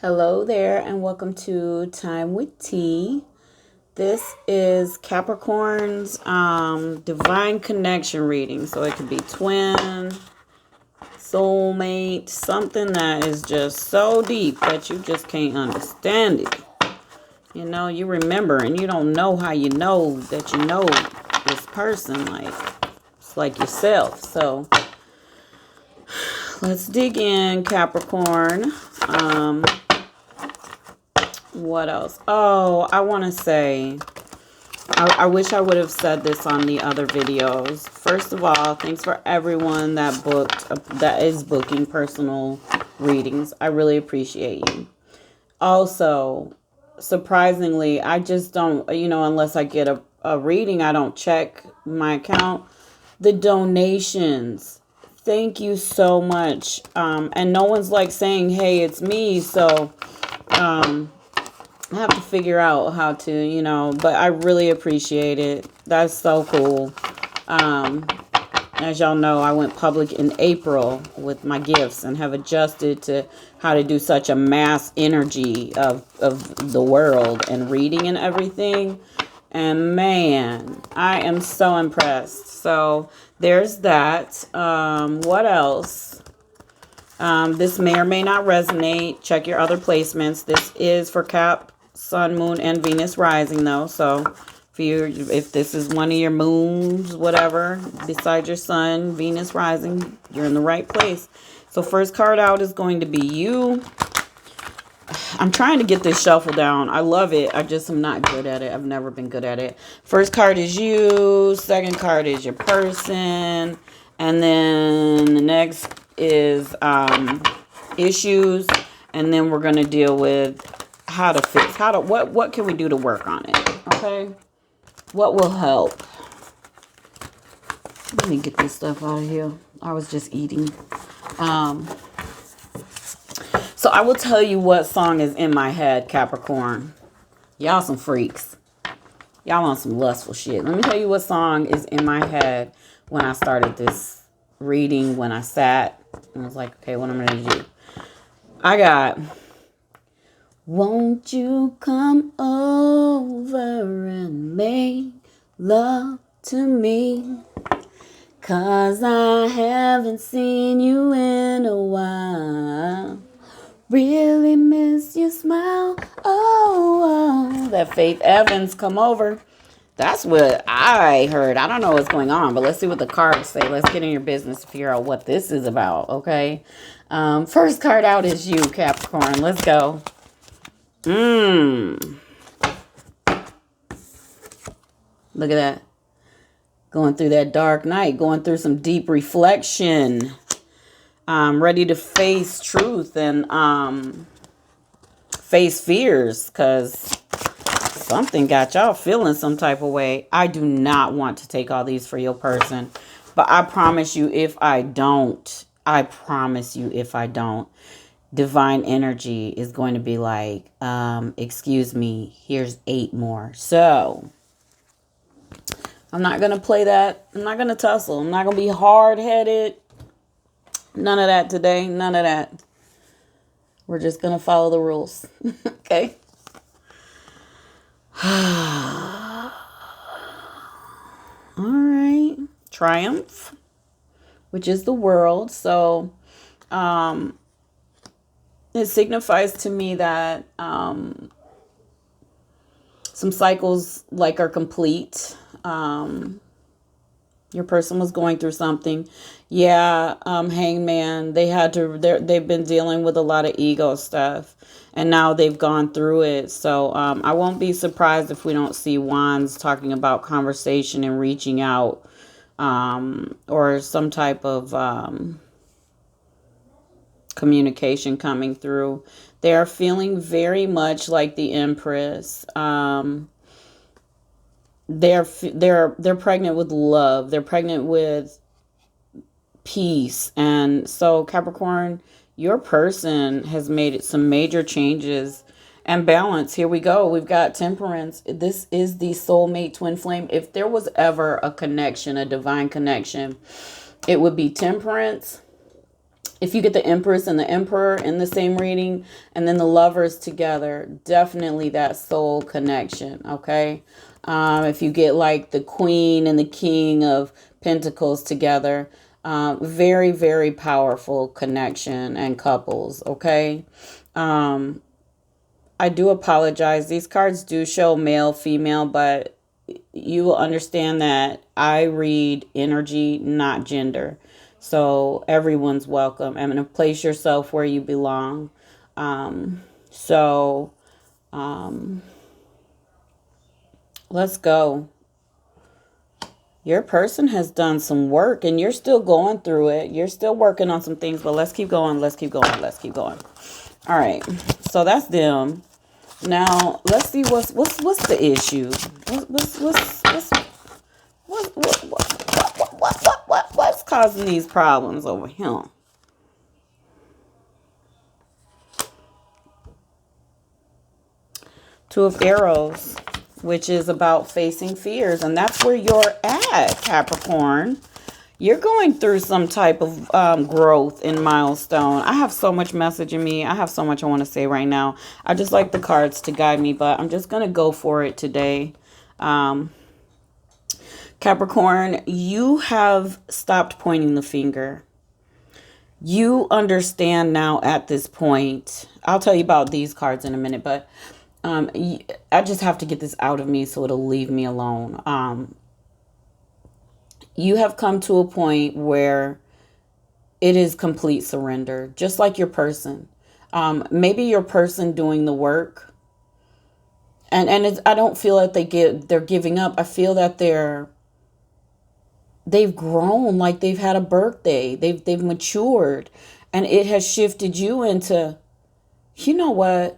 Hello there, and welcome to Time Wit T. This is Capricorn's divine connection reading. So it could be twin, soulmate, something that is just so deep that you just can't understand it. You know, you remember and you don't know how you know that you know this person. Like, it's like yourself. So let's dig in, Capricorn. What else? Oh, I want to say, I wish I would have said this on the other videos. First of all, thanks for everyone that is booking personal readings. I really appreciate you. Also, surprisingly, I just don't, unless I get a reading, I don't check my account. The donations. Thank you so much. And no one's like saying, hey, it's me. So, I have to figure out how to, but I really appreciate it. That's so cool. As y'all know, I went public in April with my gifts and have adjusted to how to do such a mass energy of the world and reading and everything. And man, I am so impressed. So there's that. What else? This may or may not resonate. Check your other placements. This is for Cap, Sun, Moon, and Venus rising, though. So if this is one of your moons, whatever, besides your Sun, Venus rising, you're in the right place. So first card out is going to be you. I'm trying to get this shuffle down. I love it. I just am not good at it. I've never been good at it. First card is you. Second card is your person. And then the next is issues. And then we're going to deal with how to fix, what can we do to work on it? Okay. What will help? Let me get this stuff out of here. I was just eating. So I will tell you what song is in my head, Capricorn. Y'all some freaks. Y'all on some lustful shit. Let me tell you what song is in my head when I started this reading, when I sat and was like, okay, what am I going to do? I got, won't you come over and make love to me? 'Cause I haven't seen you in a while. Really miss your smile. Oh, that Faith Evans, come over. That's what I heard. I don't know what's going on, but let's see what the cards say. Let's get in your business to figure out what this is about, okay? First card out is you, Capricorn. Let's go. Look at that. Going through that dark night. Going through some deep reflection. Ready to face truth and face fears. Because something got y'all feeling some type of way. I do not want to take all these for your person. But I promise you if I don't. Divine energy is going to be like, excuse me, here's 8 more. So I'm not going to play that. I'm not going to tussle. I'm not going to be hard-headed. None of that today. None of that. We're just going to follow the rules. Okay? All right. Triumph, which is the world. So it signifies to me that some cycles are complete. Your person was going through something. Yeah, Hangman, they've been dealing with a lot of ego stuff. And now they've gone through it. So I won't be surprised if we don't see wands talking about conversation and reaching out. Or some type of communication coming through. They are feeling very much like the Empress. They're pregnant with love. They're pregnant with peace. And so Capricorn, your person has made some major changes and balance. Here we go. We've got Temperance. This is the soulmate twin flame. If there was ever a connection, a divine connection, it would be Temperance If you get the Empress and the Emperor in the same reading, and then the Lovers together, definitely that soul connection, okay? If you get like the Queen and the King of Pentacles together, very, very powerful connection and couples, okay? I do apologize. These cards do show male, female, but you will understand that I read energy, not gender. So everyone's welcome. I'm going to place yourself where you belong. So let's go. Your person has done some work and you're still going through it. You're still working on some things, but let's keep going. Let's keep going. Let's keep going. All right. So that's them. Now let's see what's the issue. What's causing these problems over here? Two of Arrows, which is about facing fears, and that's where you're at, Capricorn. You're going through some type of growth and milestone. I have so much message in me. I have so much I want to say right now. I just like the cards to guide me, but I'm just going to go for it today. Capricorn, you have stopped pointing the finger. You understand now at this point. I'll tell you about these cards in a minute, but I just have to get this out of me so it'll leave me alone. You have come to a point where it is complete surrender, just like your person. Maybe your person doing the work, and I don't feel that they're giving up. I feel that they've grown, like they've had a birthday. They've matured, and it has shifted you into, you know what?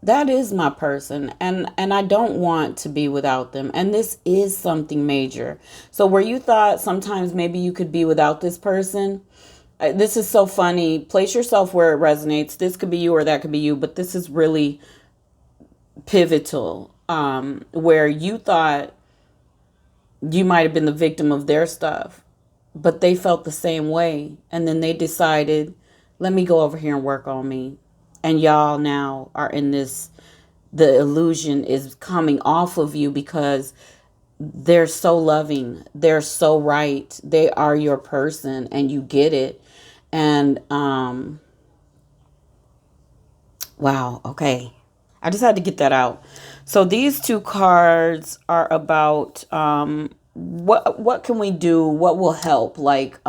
That is my person, and I don't want to be without them. And this is something major. So where you thought sometimes maybe you could be without this person, this is so funny. Place yourself where it resonates. This could be you or that could be you, but this is really pivotal, where you thought you might have been the victim of their stuff, but they felt the same way. And then they decided, let me go over here and work on me. And y'all now are in this, the illusion is coming off of you because they're so loving. They're so right. They are your person and you get it. And, wow. Okay. I just had to get that out. So these two cards are about, what can we do? What will help? Like,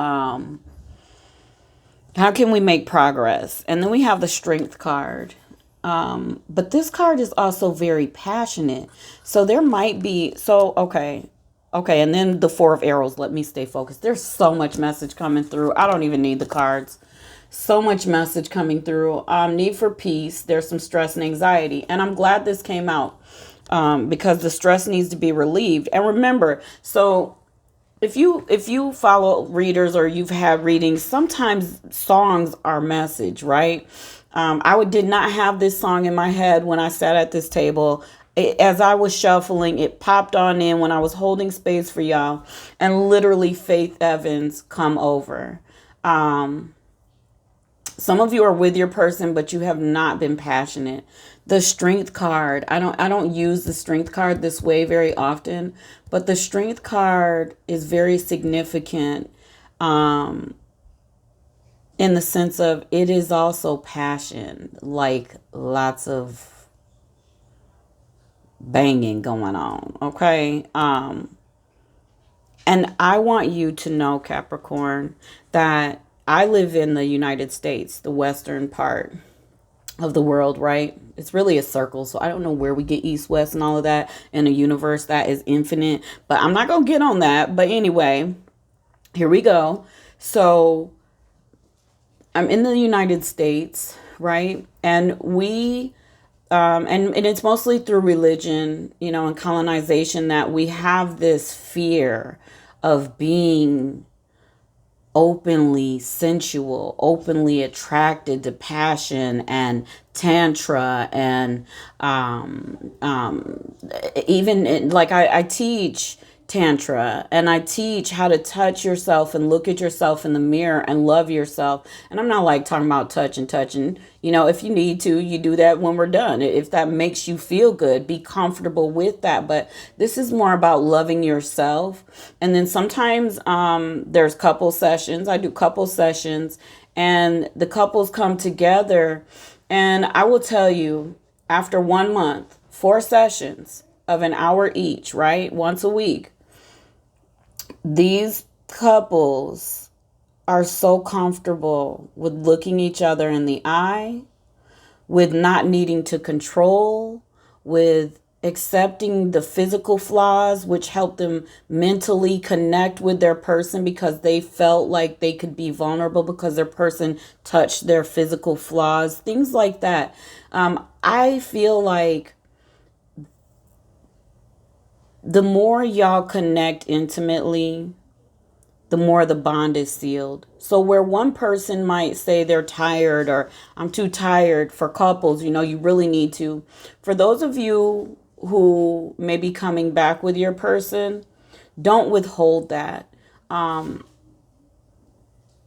how can we make progress? And then we have the Strength card. But this card is also very passionate. So there might be, okay. And then the Four of Arrows. Let me stay focused. There's so much message coming through. I don't even need the cards. So much message coming through. Need for peace. There's some stress and anxiety. And I'm glad this came out, because the stress needs to be relieved. And remember, so if you follow readers or you've had readings, sometimes songs are message, right? Did not have this song in my head when I sat at this table. As I was shuffling, it popped on in when I was holding space for y'all, and literally Faith Evans come over. Some of you are with your person, but you have not been passionate. The Strength card, I don't use the Strength card this way very often, but the Strength card is very significant, in the sense of it is also passion, like lots of banging going on, okay? And I want you to know, Capricorn, that I live in the United States, the western part of the world, right? It's really a circle, so I don't know where we get east, west, and all of that in a universe that is infinite, but I'm not going to get on that. But anyway, here we go. So I'm in the United States, right? And we, and it's mostly through religion, and colonization, that we have this fear of being openly sensual, openly attracted to passion and tantra, and even like I teach tantra, and I teach how to touch yourself and look at yourself in the mirror and love yourself. And I'm not like talking about touching. You know, if you need to, you do that when we're done. If that makes you feel good, be comfortable with that. But this is more about loving yourself. And then sometimes there's couple sessions. I do couple sessions, and the couples come together. And I will tell you, after 1 month, 4 sessions of an hour each, right? Once a week, these couples are so comfortable with looking each other in the eye, with not needing to control, with accepting the physical flaws, which help them mentally connect with their person because they felt like they could be vulnerable because their person touched their physical flaws, things like that. I feel like the more y'all connect intimately, the more the bond is sealed. So where one person might say they're tired or I'm too tired, for couples, you know, you really need to. For those of you who may be coming back with your person, don't withhold that.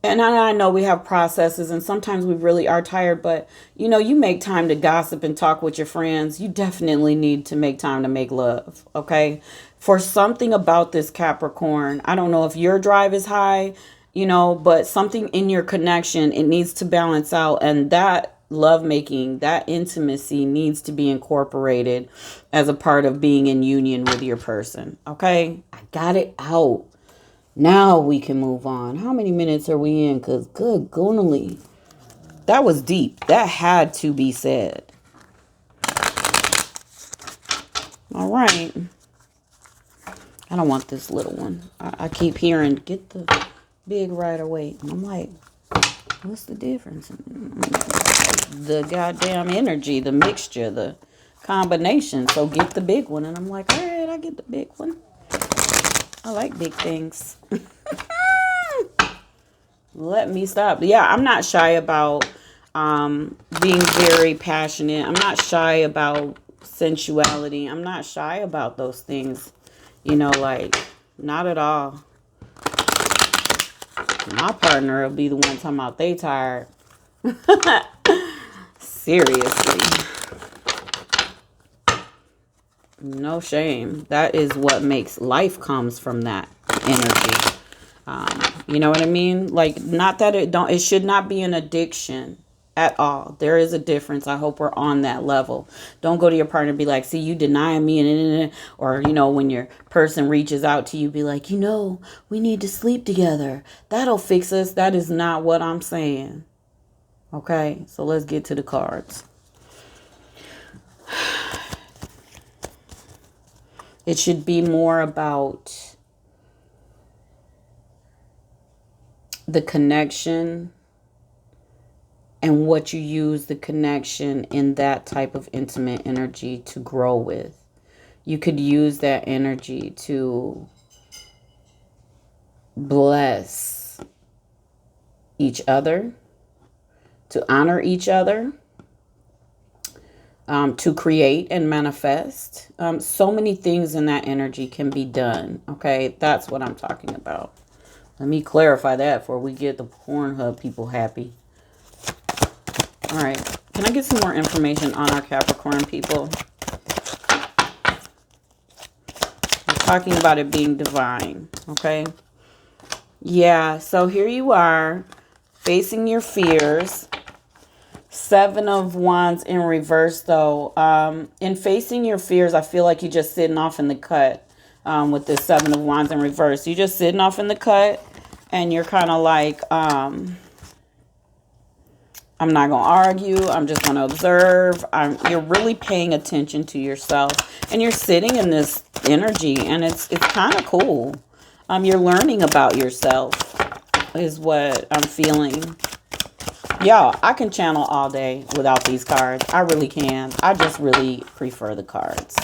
And I know we have processes and sometimes we really are tired, but you know, you make time to gossip and talk with your friends. You definitely need to make time to make love, okay? For something about this Capricorn, I don't know if your drive is high, you know, but something in your connection, it needs to balance out. And that lovemaking, that intimacy needs to be incorporated as a part of being in union with your person, okay? I got it out. Now we can move on. How many minutes are we in? Because good goonily. That was deep. That had to be said. All right. I don't want this little one. I keep hearing, get the big right away. And I'm like, what's the difference? The goddamn energy, the mixture, the combination. So get the big one. And I'm like, all right, I get the big one. I like big things. Let me stop. Yeah, I'm not shy about being very passionate. I'm not shy about sensuality. I'm not shy about those things. You know, like, not at all. My partner will be the one talking about they tired. Seriously. No shame. That is what makes life, comes from that energy. You know what I mean? Like, not that it should not be an addiction at all. There is a difference. I hope we're on that level. Don't go to your partner and be like, see, you denying me, and or, you know, when your person reaches out to you, be like, you know, we need to sleep together. That'll fix us. That is not what I'm saying. Okay, so let's get to the cards. It should be more about the connection and what you use the connection in that type of intimate energy to grow with. You could use that energy to bless each other, to honor each other, to create and manifest. So many things in that energy can be done. Okay, that's what I'm talking about. Let me clarify that before we get the Pornhub people happy. All right. Can I get some more information on our Capricorn people? We're talking about it being divine. Okay. Yeah. So here you are facing your fears. 7 of Wands in reverse, though. In facing your fears, I feel like you're just sitting off in the cut with this 7 of Wands in reverse. You're just sitting off in the cut. And you're kind of like, I'm not going to argue. I'm just going to observe. You're really paying attention to yourself. And you're sitting in this energy. And it's kind of cool. You're learning about yourself is what I'm feeling. Y'all, I can channel all day without these cards. I really can. I just really prefer the cards.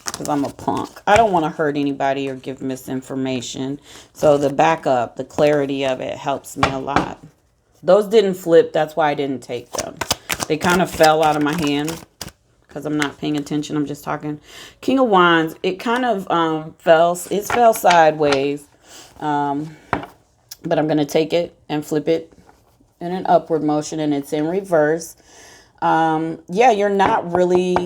Because I'm a punk. I don't want to hurt anybody or give misinformation. So the backup, the clarity of it helps me a lot. Those didn't flip. That's why I didn't take them. They kind of fell out of my hand. because I'm not paying attention. I'm just talking. King of Wands, it kind of fell sideways. But I'm going to take it and flip it in an upward motion, and it's in reverse. Yeah, you're not really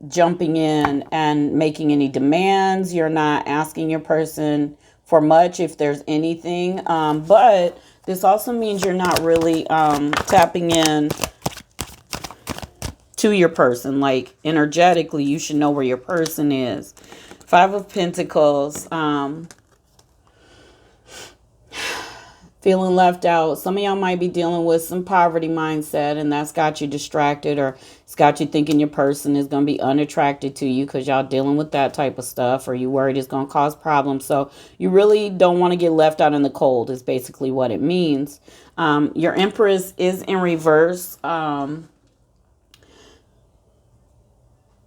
jumping in and making any demands. You're not asking your person for much, if there's anything. But this also means you're not really tapping in to your person. Like, energetically, you should know where your person is. Five of Pentacles. Feeling left out. Some of y'all might be dealing with some poverty mindset, and that's got you distracted, or it's got you thinking your person is going to be unattracted to you because y'all dealing with that type of stuff, or you worried it's going to cause problems. So you really don't want to get left out in the cold is basically what it means. Your Empress is in reverse.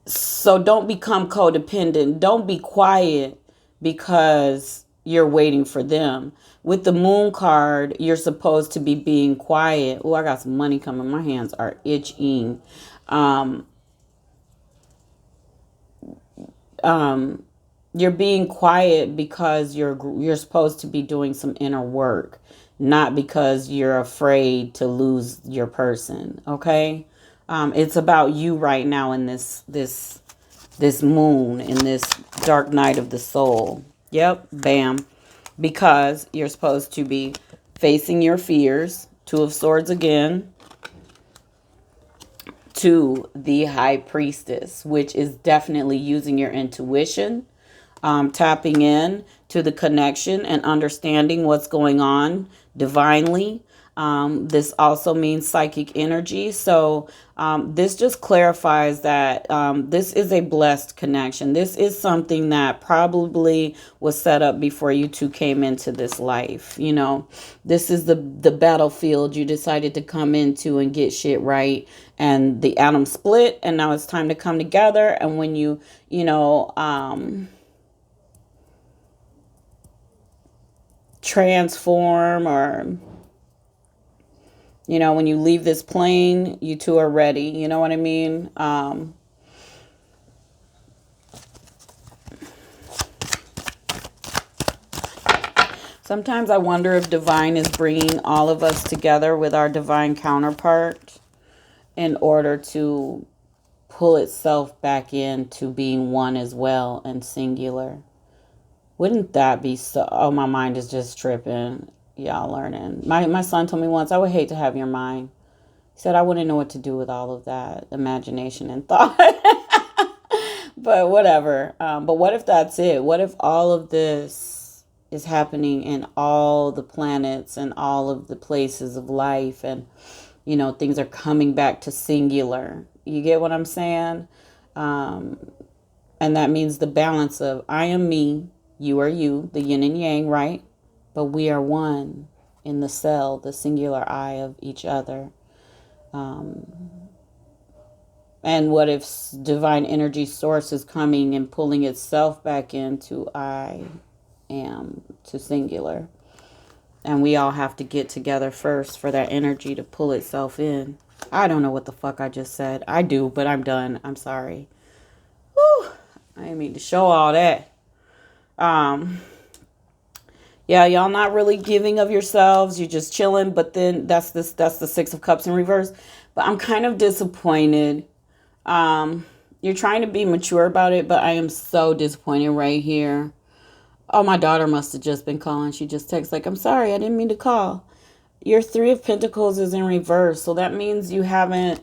So don't become codependent. Don't be quiet because you're waiting for them. With the Moon card, you're supposed to be being quiet. Oh, I got some money coming. My hands are itching. You're being quiet because you're supposed to be doing some inner work, not because you're afraid to lose your person. Okay, it's about you right now in this moon, in this dark night of the soul. Yep, bam. Because you're supposed to be facing your fears. Two of Swords again. To the High Priestess, which is definitely using your intuition, tapping in to the connection and understanding what's going on divinely. This also means psychic energy. So this just clarifies that this is a blessed connection. This is something that probably was set up before you two came into this life. You know, this is the battlefield you decided to come into and get shit right. And the atom split, and now it's time to come together. And when you transform, or when you leave this plane, you two are ready. You know what I mean? Sometimes I wonder if divine is bringing all of us together with our divine counterpart in order to pull itself back into being one as well and singular. Wouldn't that be so? Oh, my mind is just tripping. Y'all learning. My son told me once, I would hate to have your mind. He said, I wouldn't know what to do with all of that imagination and thought. But whatever. But what if that's it? What if all of this is happening in all the planets and all of the places of life, and things are coming back to singular? You get what I'm saying? And that means the balance of I am me, you are you, the yin and yang, right? But we are one in the cell, the singular I of each other. And what if divine energy source is coming and pulling itself back into I am, to singular? And we all have to get together first for that energy to pull itself in. I don't know what the fuck I just said. I do, but I'm done. I'm sorry. Whew. I didn't mean to show all that. Yeah, y'all not really giving of yourselves. You're just chilling. But then that's the Six of Cups in reverse. But I'm kind of disappointed. You're trying to be mature about it, but I am so disappointed right here. Oh, my daughter must have just been calling. She just texted like, I'm sorry, I didn't mean to call. Your Three of Pentacles is in reverse. So that means you're trying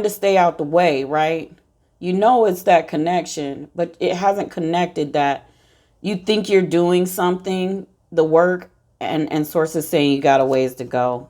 to stay out the way, right? It's that connection, but it hasn't connected that you think you're doing something, the work, and sources saying you got a ways to go.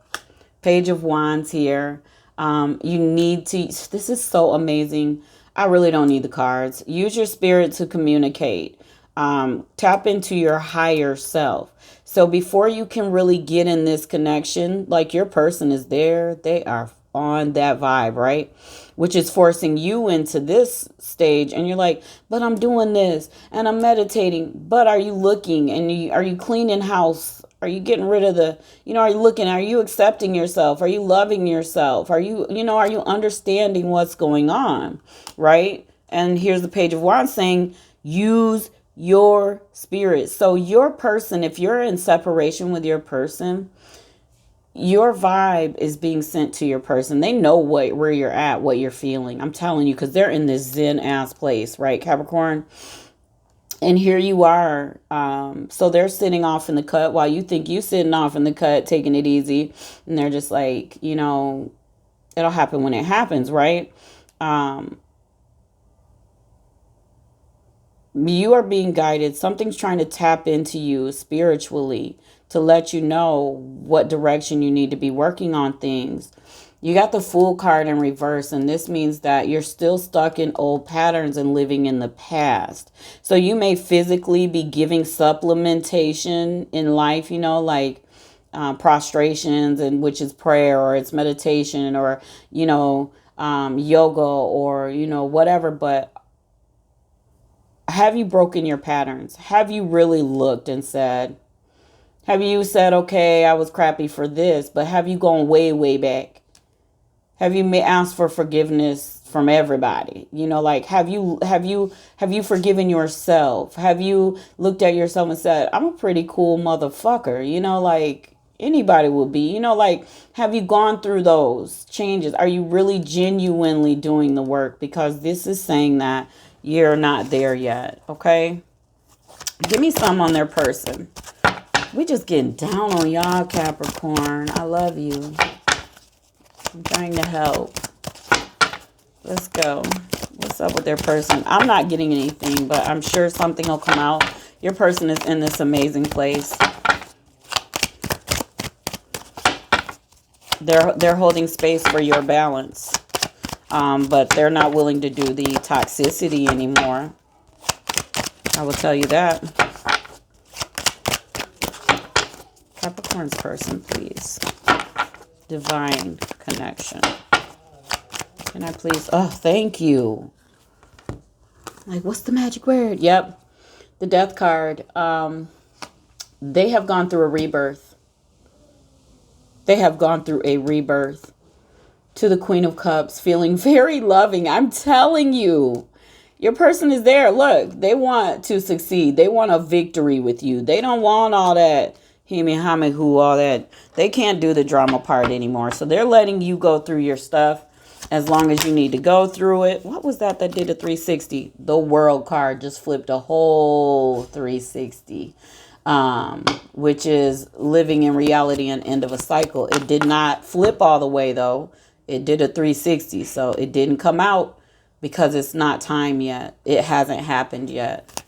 Page of Wands here. You need to, this is so amazing. I really don't need the cards. Use your spirit to communicate. Tap into your higher self. So before you can really get in this connection, like your person is there, they are on that vibe, right? Which is forcing you into this stage. And you're like, but I'm doing this and I'm meditating. But are you looking, and are you cleaning house? Are you getting rid of the, are you looking, are you accepting yourself? Are you loving yourself? Are you, are you understanding what's going on, right? And here's the Page of Wands saying, use your spirit. So your person, if you're in separation with your person, your vibe is being sent to your person. They know where you're at, what you're feeling. I'm telling you, because they're in this zen ass place, right, Capricorn? And here you are. So they're sitting off in the cut while you think you sitting off in the cut, taking it easy. And they're just like, it'll happen when it happens, right? You are being guided. Something's trying to tap into you spiritually to let you know what direction you need to be working on things. You got the Fool card in reverse, and this means that you're still stuck in old patterns and living in the past. So you may physically be giving supplementation in life, like prostrations, and which is prayer, or it's meditation, or, yoga, or, whatever. But have you broken your patterns? Have you really looked and said, have you said, okay, I was crappy for this, but have you gone way, way back? Have you asked for forgiveness from everybody? Like, have you forgiven yourself? Have you looked at yourself and said, I'm a pretty cool motherfucker? Like anybody will be, like, have you gone through those changes? Are you really genuinely doing the work? Because this is saying that you're not there yet. Okay. Give me some on their person. We just getting down on y'all, Capricorn. I love you. I'm trying to help. Let's go. What's up with their person? I'm not getting anything, but I'm sure something will come out. Your person is in this amazing place. They're holding space for your balance. But they're not willing to do the toxicity anymore. I will tell you that. Capricorn's person, please. Divine connection. Can I please? Oh, thank you. Like, what's the magic word? Yep. The Death card. They have gone through a rebirth. They have gone through a rebirth. To the Queen of Cups, feeling very loving. I'm telling you. Your person is there. Look, they want to succeed. They want a victory with you. They don't want all that hime, all that. They can't do the drama part anymore. So they're letting you go through your stuff as long as you need to go through it. What was that did a 360? The World card just flipped a whole 360, which is living in reality and end of a cycle. It did not flip all the way, though. It did a 360, so it didn't come out because it's not time yet. It hasn't happened yet.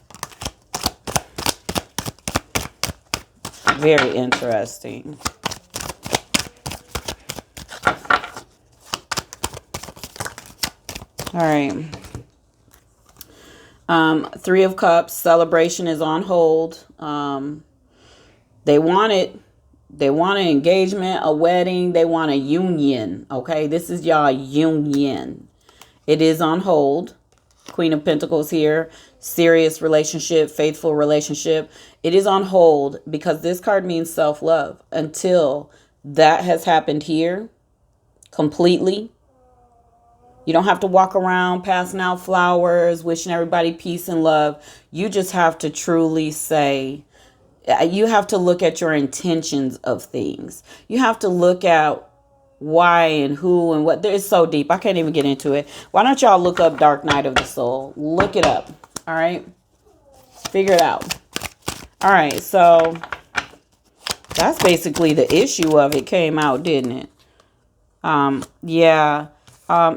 Very interesting. All right. Three of Cups, celebration is on hold. They want it. They want an engagement, a wedding. They want a union. Okay, this is y'all union. It is on hold. Queen of Pentacles here. Serious relationship, faithful relationship. It is on hold because this card means self-love. Until that has happened here completely. You don't have to walk around passing out flowers, wishing everybody peace and love. You just have to truly say, you have to look at your intentions of things. You have to look at why and who and what. It's so deep. I can't even get into it. Why don't y'all look up Dark Night of the Soul? Look it up. All right. Figure it out. All right. So that's basically the issue of it. Came out, didn't it? Yeah.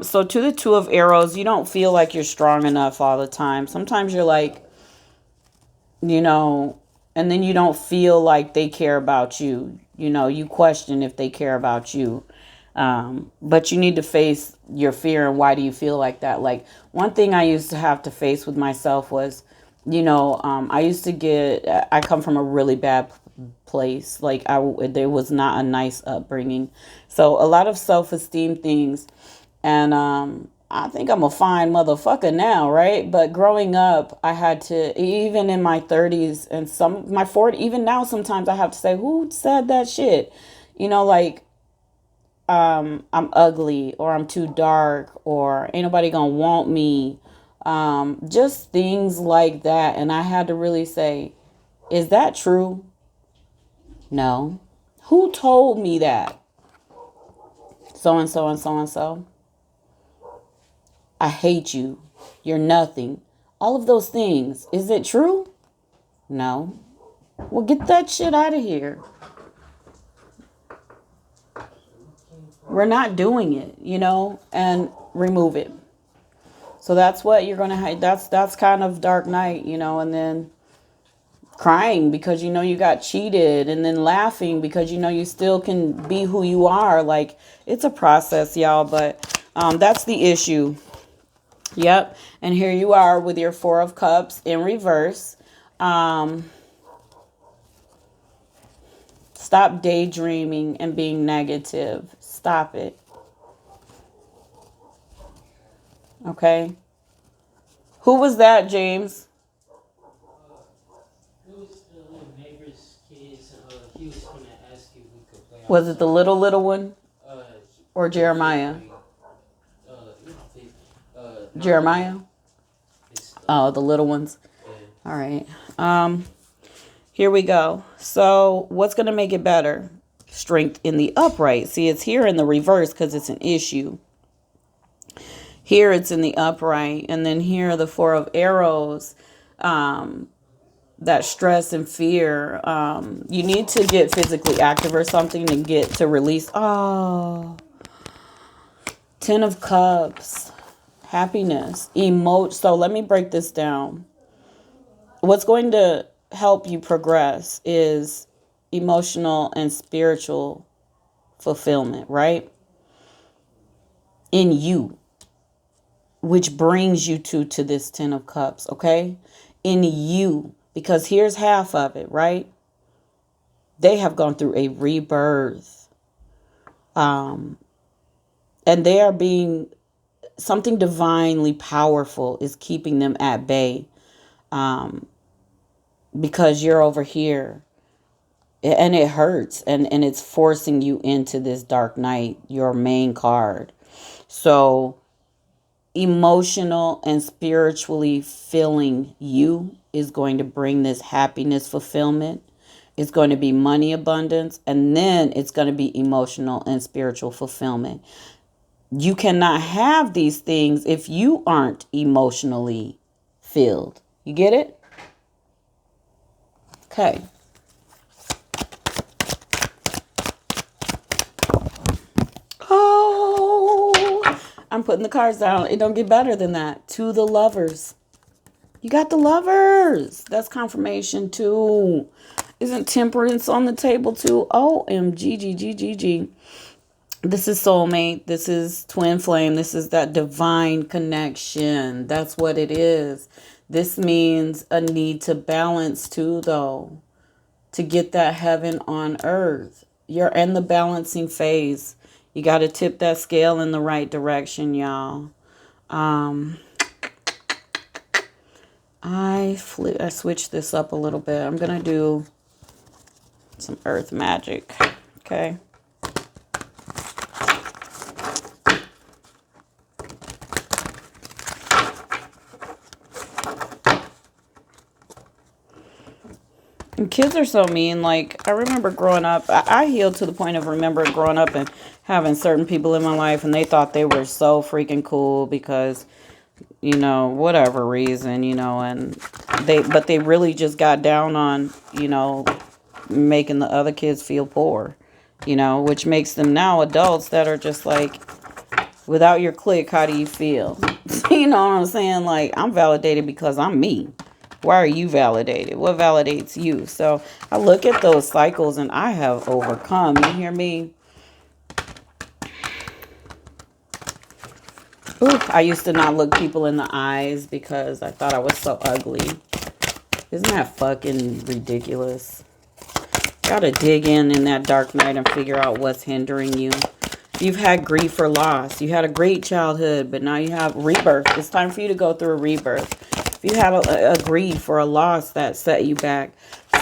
So to the Two of Arrows, you don't feel like you're strong enough all the time. Sometimes you're like, and then you don't feel like they care about you. You question if they care about you. But you need to face your fear. And why do you feel like that? Like, one thing I used to have to face with myself was, I come from a really bad place. Like, there was not a nice upbringing. So a lot of self-esteem things. And I think I'm a fine motherfucker now, right? But growing up, I had to, even in my 30s and some my 40s, even now sometimes I have to say, who said that shit? You know, like I'm ugly or I'm too dark or ain't nobody gonna want me. Just things like that. And I had to really say, is that true? No. Who told me that? So and so and so and so. I hate you. You're nothing. All of those things. Is it true? No. Well, get that shit out of here. We're not doing it, and remove it. So that's what you're going to have. That's kind of dark night, and then crying because you got cheated, and then laughing because you still can be who you are. Like, it's a process, y'all, but that's the issue. Yep. And here you are with your Four of Cups in reverse. Stop daydreaming and being negative. Stop it. Okay. Who was that, James? It was the little neighbor's kids. He was going to ask if we could play. Was it the little one? Or Jeremiah? Jeremiah? Oh, the little ones. All right. Here we go. So what's going to make it better? Strength in the upright. See, it's here in the reverse because it's an issue. Here it's in the upright. And then here the Four of Arrows. That stress and fear. You need to get physically active or something to get to release. Oh. Ten of Cups. Happiness. So let me break this down. What's going to help you progress is emotional and spiritual fulfillment, right? In you, which brings you to this Ten of Cups, okay? In you, because here's half of it, right? They have gone through a rebirth. And they are being, something divinely powerful is keeping them at bay. Because you're over here and it hurts and it's forcing you into this dark night, your main card. So emotional and spiritually filling you is going to bring this happiness fulfillment. It's going to be money abundance, and then it's going to be emotional and spiritual fulfillment. You cannot have these things if you aren't emotionally filled. You get it? Okay. Oh, I'm putting the cards down. It don't get better than that. To the Lovers. You got the Lovers. That's confirmation too. Isn't Temperance on the table too? OMG. This is soulmate. This is twin flame. This is that divine connection. That's what it is. This means a need to balance too, though, to get that heaven on earth. You're in the balancing phase. You got to tip that scale in the right direction, y'all. I switched this up a little bit. I'm going to do some earth magic. Okay. And kids are so mean. Like, I remember growing up, I healed to the point of remembering growing up and having certain people in my life, and they thought they were so freaking cool because, whatever reason, and but they really just got down on, making the other kids feel poor, which makes them now adults that are just like, without your clique, how do you feel? You know what I'm saying? Like, I'm validated because I'm me. Why are you validated? What validates you? So I look at those cycles and I have overcome. You hear me? Ooh, I used to not look people in the eyes because I thought I was so ugly. Isn't that fucking ridiculous? Gotta dig in that dark night and figure out what's hindering you. You've had grief or loss. You had a great childhood, but now you have rebirth. It's time for you to go through a rebirth. If you had a grief or a loss that set you back,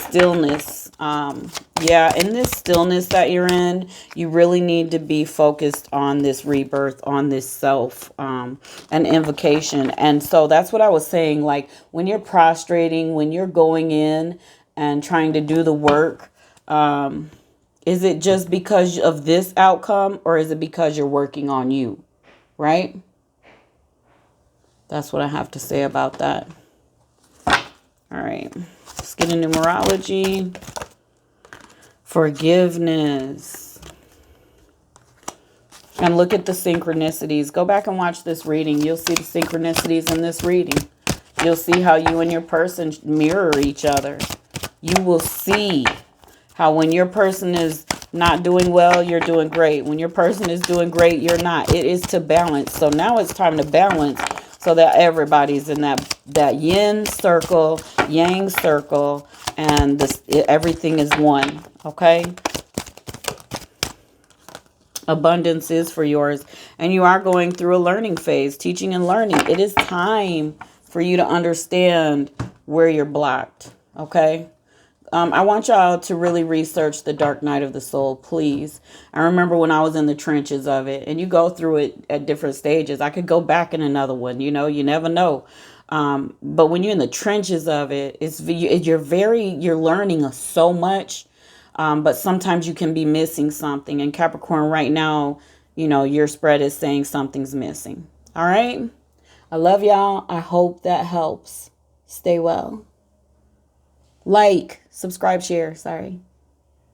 stillness. Yeah, in this stillness that you're in, you really need to be focused on this rebirth, on this self, and invocation. And so that's what I was saying. Like when you're prostrating, when you're going in and trying to do the work, is it just because of this outcome, or is it because you're working on you? Right? That's what I have to say about that. All right. Let's get into numerology. Forgiveness. And look at the synchronicities. Go back and watch this reading. You'll see the synchronicities in this reading. You'll see how you and your person mirror each other. You will see how when your person is not doing well, you're doing great. When your person is doing great, you're not. It is to balance. So now it's time to balance so that everybody's in that yin circle, yang circle, and everything is one. Okay? Abundance is for yours. And you are going through a learning phase, teaching and learning. It is time for you to understand where you're blocked. Okay? I want y'all to really research the dark night of the soul, please. I remember when I was in the trenches of it, and you go through it at different stages. I could go back in another one, you know, you never know. But when you're in the trenches of it, you're learning so much. But sometimes you can be missing something. And Capricorn, right now, you know, your spread is saying something's missing. All right. I love y'all. I hope that helps. Stay well. Like, subscribe, share. Sorry.